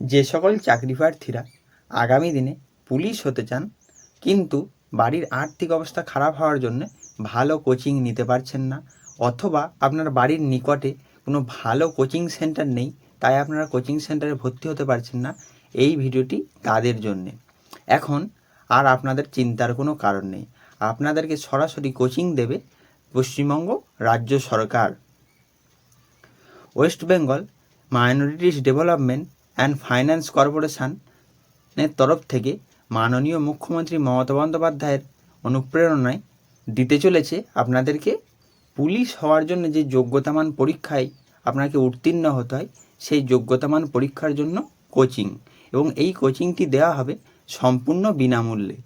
যে সকল চাকরি প্রার্থীরা আগামী দিনে পুলিশ হতে চান কিন্তু বাড়ির আর্থিক অবস্থা খারাপ হওয়ার জন্য ভালো কোচিং নিতে পারছেন না, অথবা আপনার বাড়ির নিকটে কোনো ভালো কোচিং সেন্টার নেই, তাই আপনারা কোচিং সেন্টারে ভর্তি হতে পারছেন না, এই ভিডিওটি তাদের জন্যে। এখন আর আপনাদের চিন্তার কোনো কারণ নেই, আপনাদেরকে সরাসরি কোচিং দেবে পশ্চিমবঙ্গ রাজ্য সরকার। West Bengal minorities development and finance কর্পোরেশনের তরফ থেকে মাননীয় মুখ্যমন্ত্রী মমতা বন্দ্যোপাধ্যায়ের অনুপ্রেরণায় দিতে চলেছে আপনাদেরকে পুলিশ হওয়ার জন্য যে যোগ্যতামান পরীক্ষায় আপনাকে উত্তীর্ণ হতে হয়, সেই যোগ্যতামান পরীক্ষার জন্য কোচিং, এবং এই কোচিংটি দেওয়া হবে সম্পূর্ণ বিনামূল্যে।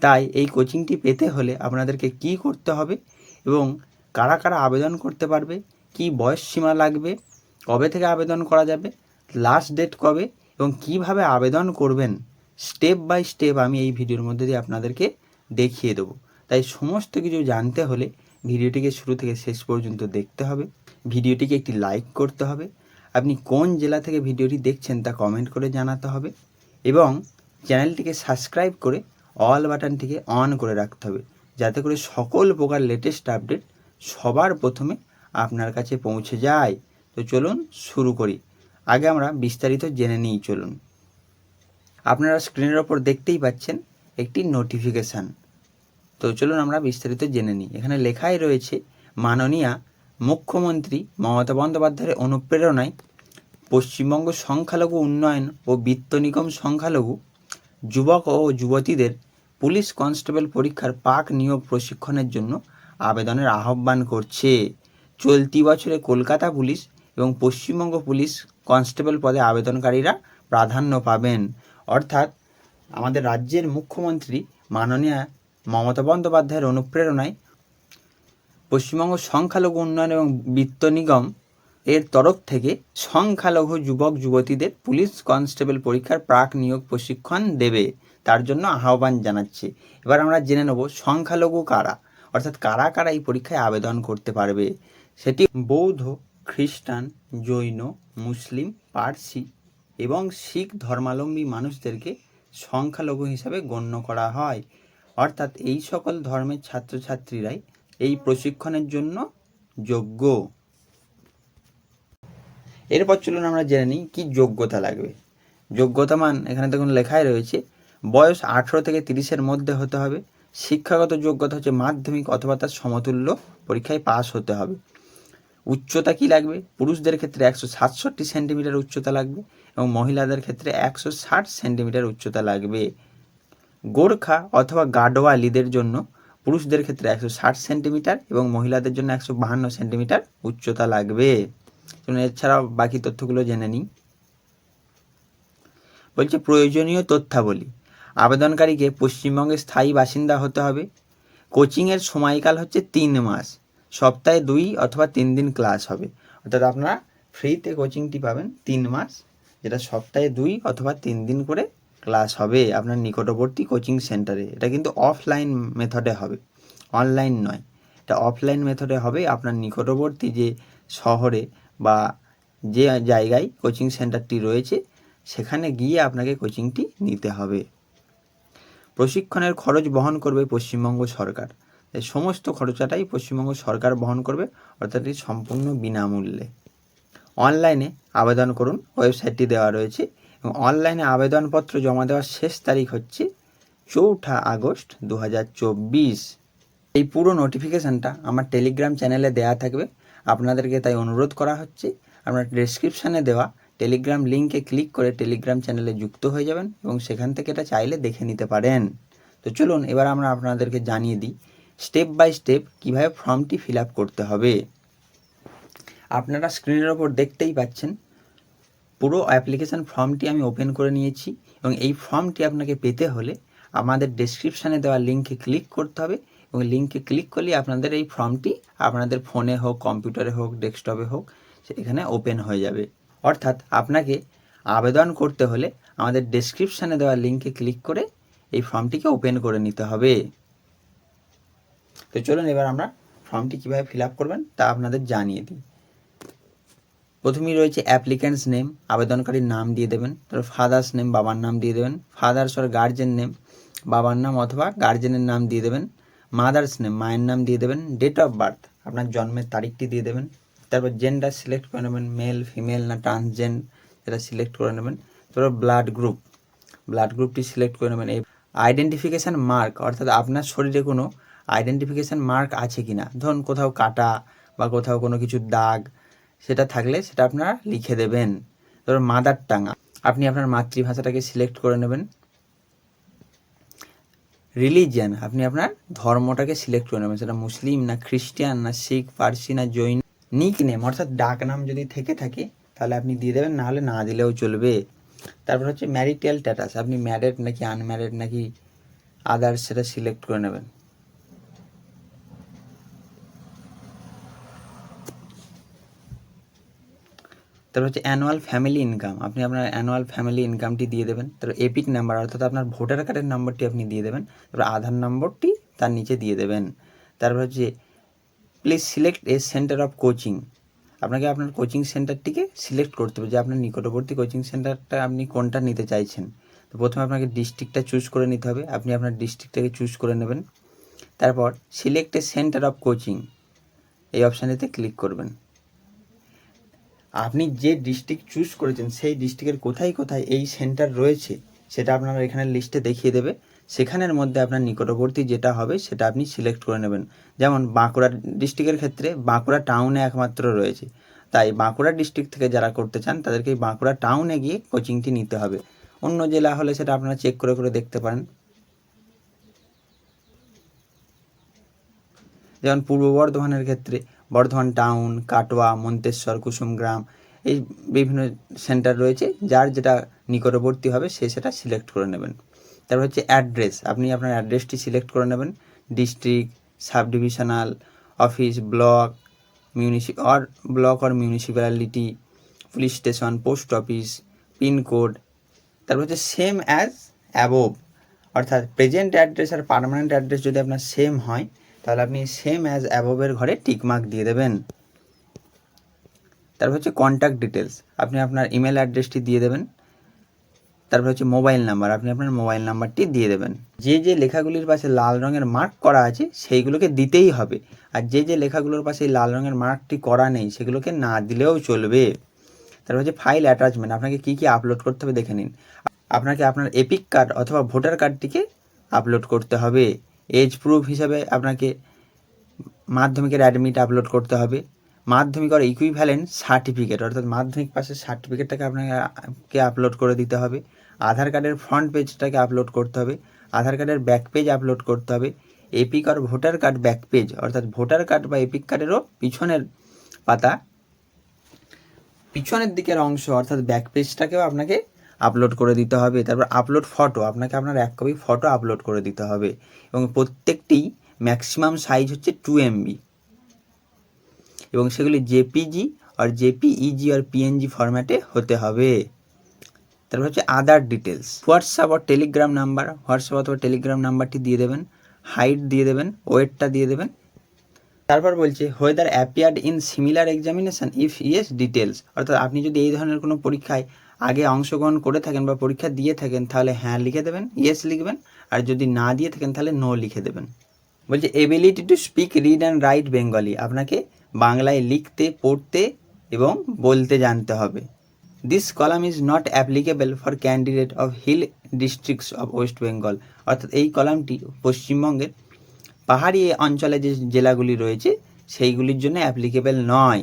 তাই এই কোচিংটি পেতে হলে আপনাদেরকে কি করতে হবে এবং কারা কারা আবেদন করতে পারবে, কি বয়স সীমা লাগবে, কবে থেকে আবেদন করা যাবে, লাস্ট ডেট কবে এবং কিভাবে আবেদন করবেন, স্টেপ বাই স্টেপ আমি এই ভিডিওর মধ্যে দিয়ে আপনাদেরকে দেখিয়ে দেবো। তাই সমস্ত কিছু জানতে হলে ভিডিওটিকে শুরু থেকে শেষ পর্যন্ত দেখতে হবে, ভিডিওটিকে একটি লাইক করতে হবে, আপনি কোন জেলা থেকে ভিডিওটি দেখছেন তা কমেন্ট করে জানাতে হবে, এবং চ্যানেলটিকে সাবস্ক্রাইব করে অল বাটনটিকে অন করে রাখতে হবে, যাতে করে সকল প্রকার লেটেস্ট আপডেট সবার প্রথমে আপনার কাছে পৌঁছে যায়। তো চলুন শুরু করি। আগে আমরা বিস্তারিত জেনে নিই, চলুন। আপনারা স্ক্রিনের ওপর দেখতেই পাচ্ছেন একটি নোটিফিকেশান। তো চলুন আমরা বিস্তারিত জেনে নিই। এখানে লেখাই রয়েছে, মাননীয়া মুখ্যমন্ত্রী মমতা বন্দ্যোপাধ্যায়ের অনুপ্রেরণায় পশ্চিমবঙ্গ সংখ্যালঘু উন্নয়ন ও বিত্ত নিগম সংখ্যালঘু যুবক ও যুবতীদের পুলিশ কনস্টেবল পরীক্ষার পাক নিয়োগ প্রশিক্ষণের জন্য আবেদনের আহ্বান করছে। চলতি বছরে কলকাতা পুলিশ এবং পশ্চিমবঙ্গ পুলিশ কনস্টেবল পদে আবেদনকারীরা প্রাধান্য পাবেন। অর্থাৎ আমাদের রাজ্যের মুখ্যমন্ত্রী মাননীয়া মমতা বন্দ্যোপাধ্যায়ের অনুপ্রেরণায় পশ্চিমবঙ্গ সংখ্যালঘু উন্নয়ন এবং বিত্ত নিগম এর তরফ থেকে সংখ্যালঘু যুবক যুবতীদের পুলিশ কনস্টেবল পরীক্ষার প্রাক নিয়োগ প্রশিক্ষণ দেবে, তার জন্য আহ্বান জানাচ্ছে। এবার আমরা জেনে নেব সংখ্যালঘু কারা, অর্থাৎ কারা কারা এই পরীক্ষায় আবেদন করতে পারবে। সেটি বৌদ্ধ, খ্রিস্টান, জৈন, মুসলিম, পার্সি এবং শিখ ধর্মাবলম্বী মানুষদেরকে সংখ্যালঘু হিসাবে গণ্য করা হয়। অর্থাৎ এই সকল ধর্মের ছাত্রছাত্রীরাই এই প্রশিক্ষণের জন্য যোগ্য। এরপর চলুন আমরা জেনে নিই কী যোগ্যতা লাগবে। যোগ্যতা মান এখানে দেখুন লেখাই রয়েছে, বয়স 18 থেকে 30-এর মধ্যে হতে হবে। শিক্ষাগত যোগ্যতা হচ্ছে মাধ্যমিক অথবা তার সমতুল্য পরীক্ষায় পাস হতে হবে। উচ্চতা কি লাগবে? পুরুষদের ক্ষেত্রে 167 সেন্টিমিটার উচ্চতা লাগবে এবং মহিলাদের ক্ষেত্রে 160 সেন্টিমিটার উচ্চতা লাগবে। গোর্খা অথবা গাডোয়ালিদের জন্য পুরুষদের ক্ষেত্রে 160 সেন্টিমিটার এবং মহিলাদের জন্য 152 সেন্টিমিটার উচ্চতা লাগবে। এছাড়াও বাকি তথ্যগুলো জেনে নিই। বলছে প্রয়োজনীয় তথ্যাবলী, আবেদনকারীকে পশ্চিমবঙ্গের স্থায়ী বাসিন্দা হতে হবে। কোচিংয়ের সময়কাল হচ্ছে 3 মাস, সপ্তাহে 2 অথবা 3 দিন ক্লাস হবে। অর্থাৎ আপনারা ফ্রিতে কোচিংটি পাবেন 3 মাস, যেটা সপ্তাহে 2 অথবা 3 দিন করে ক্লাস হবে আপনার নিকটবর্তী কোচিং সেন্টারে। এটা কিন্তু অফলাইন মেথডে হবে, অনলাইন নয়। এটা অফলাইন মেথডে হবে আপনার নিকটবর্তী যে শহরে বা যে জায়গায় কোচিং সেন্টারটি রয়েছে সেখানে গিয়ে আপনাকে কোচিংটি নিতে হবে। প্রশিক্ষণের খরচ বহন করবে পশ্চিমবঙ্গ সরকার। এই সমস্ত খরচাটাই পশ্চিমবঙ্গ সরকার বহন করবে, অর্থাৎ এটি সম্পূর্ণ বিনামূল্যে। অনলাইনে আবেদন করুন, ওয়েবসাইটটি দেওয়া রয়েছে, এবং অনলাইনে আবেদনপত্র জমা দেওয়ার শেষ তারিখ হচ্ছে 4 আগস্ট 2024। এই পুরো নোটিফিকেশানটা আমার টেলিগ্রাম চ্যানেলে দেওয়া থাকবে, আপনাদেরকে তাই অনুরোধ করা হচ্ছে আপনার ডেসক্রিপশানে দেওয়া টেলিগ্রাম লিঙ্কে ক্লিক করে টেলিগ্রাম চ্যানেলে যুক্ত হয়ে যাবেন এবং সেখান থেকে এটা চাইলে দেখে নিতে পারেন। তো চলুন এবার আমরা আপনাদেরকে জানিয়ে দিই স্টেপ বাই স্টেপ কীভাবে ফর্মটি ফিল আপ করতে হবে। আপনারা স্ক্রিনের ওপর দেখতেই পাচ্ছেন পুরো অ্যাপ্লিকেশান ফর্মটি আমি ওপেন করে নিয়েছি, এবং এই ফর্মটি আপনাকে পেতে হলে আমাদের ডেসক্রিপশানে দেওয়া লিঙ্কে ক্লিক করতে হবে, এবং লিঙ্কে ক্লিক করলে আপনাদের এই ফর্মটি আপনাদের ফোনে হোক, কম্পিউটারে হোক, ডেস্কটপে হোক, এখানে ওপেন হয়ে যাবে। অর্থাৎ আপনাকে আবেদন করতে হলে আমাদের ডেসক্রিপশানে দেওয়া লিঙ্কে ক্লিক করে এই ফর্মটিকে ওপেন করে নিতে হবে। তো চলুন এবার আমরা ফর্মটি কীভাবে ফিল আপ করবেন তা আপনাদের জানিয়ে দিই। প্রথমেই রয়েছে অ্যাপ্লিক্যান্টস নেম, আবেদনকারীর নাম দিয়ে দেবেন। তারপর ফাদার্স নেম, বাবার নাম দিয়ে দেবেন। ফাদার্স অর গার্জেন নেম, বাবার নাম অথবা গার্জেনের নাম দিয়ে দেবেন। মাদার্স নেম, মায়ের নাম দিয়ে দেবেন। ডেট অফ বার্থ, আপনার জন্মের তারিখটি দিয়ে দেবেন। তারপর জেন্ডার সিলেক্ট করে নেবেন, মেল, ফিমেল না ট্রান্সজেন্ড, সেটা সিলেক্ট করে নেবেন। তারপর ব্লাড গ্রুপটি সিলেক্ট করে নেবেন। এই আইডেন্টিফিকেশান মার্ক, অর্থাৎ আপনার শরীরে কোনো আইডেন্টিফিকেশান মার্ক আছে কি না, ধরুন কোথাও কাটা বা কোথাও কোনো কিছুর দাগ, সেটা থাকলে সেটা আপনারা লিখে দেবেন। ধরুন মাদার টাং, আপনি আপনার মাতৃভাষাটাকে সিলেক্ট করে নেবেন। রিলিজিয়ান, আপনি আপনার ধর্মটাকে সিলেক্ট করে নেবেন, সেটা মুসলিম না খ্রিস্টান না শিখ, পার্সি না জৈন। নিক নেম, অর্থাৎ ডাক নাম যদি থেকে থাকে তাহলে আপনি দিয়ে দেবেন, না হলে না দিলেও চলবে। তারপর হচ্ছে ম্যারিটাল স্ট্যাটাস, আপনি ম্যারিড নাকি আনম্যারিড নাকি আদার্স, সেটা সিলেক্ট করে নেবেন। তারপর হচ্ছে অ্যানুয়াল ফ্যামিলি ইনকাম, আপনি আপনার অ্যানুয়াল ফ্যামিলি ইনকামটি দিয়ে দেবেন। তারপর এপিক নাম্বার, অর্থাৎ আপনার ভোটার কার্ডের নম্বরটি আপনি দিয়ে দেবেন। তারপর আধার নম্বরটি তার নিচে দিয়ে দেবেন। তারপর হচ্ছে please select a centre of coaching, আপনাকে আপনার কোচিং সেন্টারটিকে সিলেক্ট করতে হবে যে আপনার নিকটবর্তী কোচিং সেন্টারটা আপনি কোনটা নিতে চাইছেন। তো প্রথমে আপনাকে ডিস্ট্রিক্টটা চুজ করে নিতে হবে, আপনি আপনার ডিস্ট্রিক্টটাকে চুজ করে নেবেন। তারপর select a centre of coaching, এই অপশানেতে ক্লিক করবেন। আপনি যে ডিস্ট্রিক্ট চুজ করেছেন সেই ডিস্ট্রিক্টের কোথায় কোথায় এই সেন্টার রয়েছে সেটা আপনার এখানে লিস্টে দেখিয়ে দেবে। সেখানের মধ্যে আপনার নিকটবর্তী যেটা হবে সেটা আপনি সিলেক্ট করে নেবেন। যেমন বাঁকুড়া ডিস্ট্রিক্টের ক্ষেত্রে বাঁকুড়া টাউনে একমাত্র রয়েছে, তাই বাঁকুড়া ডিস্ট্রিক্ট থেকে যারা করতে চান তাদেরকে বাঁকুড়া টাউনে গিয়ে কোচিংটি নিতে হবে। অন্য জেলা হলে সেটা আপনারা চেক করে করে দেখতে পারেন। যেমন পূর্ব বর্ধমানের ক্ষেত্রে বর্ধমান টাউন, কাটোয়া, মন্তেশ্বর, কুসুমগ্রাম, এই বিভিন্ন সেন্টার রয়েছে, যার যেটা নিকটবর্তী হবে সে সেটা সিলেক্ট করে নেবেন। তারপর হচ্ছে অ্যাড্রেস, আপনি আপনার অ্যাড্রেসটি সিলেক্ট করে নেবেন। District, sub divisional office, block municipality, police station, post office, pincode. তারপর হচ্ছে সেম অ্যাজ অ্যাবোভ, অর্থাৎ প্রেজেন্ট অ্যাড্রেস আর পার্মানেন্ট অ্যাড্রেস যদি আপনার সেম হয় তাহলে আপনি সেম অ্যাজ অ্যাবোভের ঘরে টিকমার্ক দিয়ে দেবেন। তারপর হচ্ছে কন্ট্যাক্ট ডিটেলস, আপনি আপনার ইমেল অ্যাড্রেসটি দিয়ে দেবেন। তারপর হচ্ছে মোবাইল নাম্বার, আপনি আপনার মোবাইল নাম্বারটি দিয়ে দেবেন। যে যে লেখাগুলির পাশে লাল রঙের মার্ক করা আছে সেইগুলোকে দিতেই হবে, আর যে যে লেখাগুলোর পাশে লাল রঙের মার্কটি করা নেই সেগুলোকে না দিলেও চলবে। তারপর হচ্ছে ফাইল অ্যাটাচমেন্ট, আপনাকে কী কী আপলোড করতে হবে দেখে নিন। আপনাকে আপনার এপিক কার্ড অথবা ভোটার কার্ডটিকে আপলোড করতে হবে। এজ প্রুফ হিসাবে আপনাকে মাধ্যমিকের অ্যাডমিট আপলোড করতে হবে। মাধ্যমিক আর ইকুইভ্যালেন্ট সার্টিফিকেট, অর্থাৎ মাধ্যমিক পাশের সার্টিফিকেটটাকে আপনাকে আপলোড করে দিতে হবে। আধার কার্ডের ফ্রন্ট পেজটাকে আপলোড করতে হবে। আধার কার্ডের ব্যাক পেজ আপলোড করতে হবে। এপিক আর ভোটার কার্ড ব্যাক পেজ, অর্থাৎ ভোটার কার্ড বা এপিক কার্ডেরও পিছনের পাতা, পিছনের দিকের অংশ অর্থাৎ ব্যাক পেজটাকেও আপনাকে আপলোড করে দিতে হবে। তারপর আপলোড ফটো, আপনাকে আপনার 1 কপি ফটো আপলোড করে দিতে হবে, এবং প্রত্যেকটি ম্যাক্সিমাম সাইজ হচ্ছে 2 MB, এবং সেগুলি জেপিজি আর জেপিইজি আর পিএনজি ফরম্যাটে হতে হবে। তারপর হচ্ছে আদার ডিটেলস, হোয়াটসঅ্যাপ আর টেলিগ্রাম নাম্বার, হোয়াটসঅ্যাপ অথবা টেলিগ্রাম নাম্বারটি দিয়ে দেবেন। হাইট দিয়ে দেবেন, ওয়েটটা দিয়ে দেবেন। তারপর বলছে whether appeared in similar examination, if yes details, অর্থাৎ আপনি যদি এই ধরনের কোনো পরীক্ষায় আগে অংশগ্রহণ করে থাকেন বা পরীক্ষা দিয়ে থাকেন তাহলে হ্যাঁ লিখে দেবেন, ইয়েস লিখবেন, আর যদি না দিয়ে থাকেন তাহলে নো লিখে দেবেন। বলছে ability to speak, read and write Bengali, আপনাকে বাংলায় লিখতে, পড়তে এবং বলতে জানতে হবে। This column is not applicable for candidate of hill districts of West Bengal, অর্থাৎ এই কলামটি পশ্চিমবঙ্গের পাহাড়ি অঞ্চলে যে জেলাগুলি রয়েছে সেইগুলির জন্য অ্যাপ্লিকেবল নয়।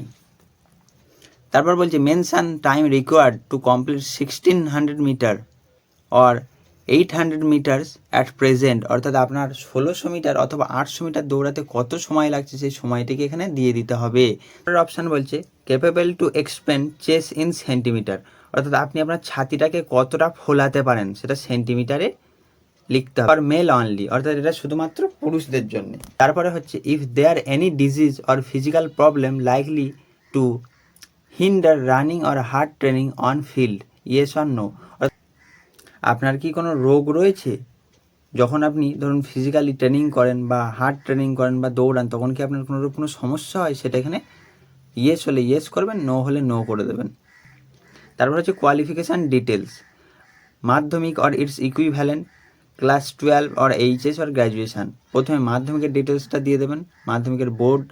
তারপর বলছে mention time required to complete 1600 metre or 800 metres at present, অর্থাৎ আপনার 1600 মিটার অথবা 800 মিটার দৌড়াতে কত সময় লাগছে সেই সময়টিকে এখানে দিয়ে দিতে হবে। অপশান বলছে capable to expand chest in centimetre, অর্থাৎ আপনি আপনার ছাতিটাকে কতটা ফোলাতে পারেন সেটা সেন্টিমিটারে লিখতে হবে। আর মেল অনলি, অর্থাৎ এটা শুধুমাত্র পুরুষদের জন্য। তারপরে হচ্ছে if there any disease or physical problem likely to hinder running or hard training on field, yes or no, আপনার কি কোনো রোগ রয়েছে যখন আপনি ধরুন ফিজিক্যালি ট্রেনিং করেন বা হার্ড ট্রেনিং করেন বা দৌড়ান, তখন কি আপনার কোনো সমস্যা হয় সেটা এখানে ইয়েস হলে ইয়েস করবেন, নো হলে নো করে দেবেন। তারপর হচ্ছে কোয়ালিফিকেশান ডিটেলস, মাধ্যমিক or its equivalent, class 12 or HS or graduation. প্রথমে মাধ্যমিকের ডিটেলসটা দিয়ে দেবেন, মাধ্যমিকের বোর্ড,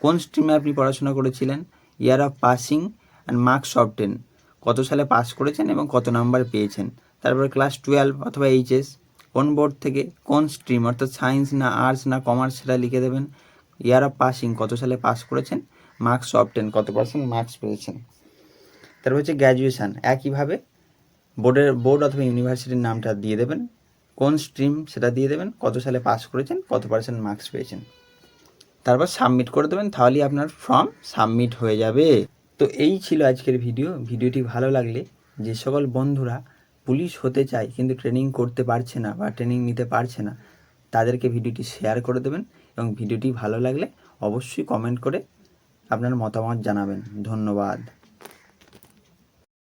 কোন স্ট্রিমে আপনি পড়াশোনা করেছিলেন, year of passing and marks obtain, কত সালে পাস করেছেন এবং কত নাম্বার পেয়েছেন। তারপরে ক্লাস 12 অথবা এইচএস, কোন বোর্ড থেকে, কোন স্ট্রিম অর্থাৎ সায়েন্স না আর্টস না কমার্স সেটা লিখে দেবেন। ইয়ার অফ পাসিং, কত সালে পাস করেছেন, মার্কস অবটেন, কত পার্সেন্ট মার্কস পেয়েছেন। তারপর হচ্ছে গ্র্যাজুয়েশান, একইভাবে বোর্ড অথবা ইউনিভার্সিটির নামটা দিয়ে দেবেন, কোন স্ট্রিম সেটা দিয়ে দেবেন, কত সালে পাস করেছেন, কত পার্সেন্ট মার্কস পেয়েছেন। তারপর সাবমিট করে দেবেন, তাহলেই আপনার ফর্ম সাবমিট হয়ে যাবে। তো এই ছিল আজকের ভিডিওটি ভালো লাগলে যে সকল বন্ধুরা পুলিশ হতে চায় কিন্তু ট্রেনিং করতে পারছে না বা ট্রেনিং নিতে পারছে না, তাদেরকে ভিডিওটি শেয়ার করে দেবেন এবং ভিডিওটি ভালো লাগলে অবশ্যই কমেন্ট করে আপনার মতামত জানাবেন। ধন্যবাদ।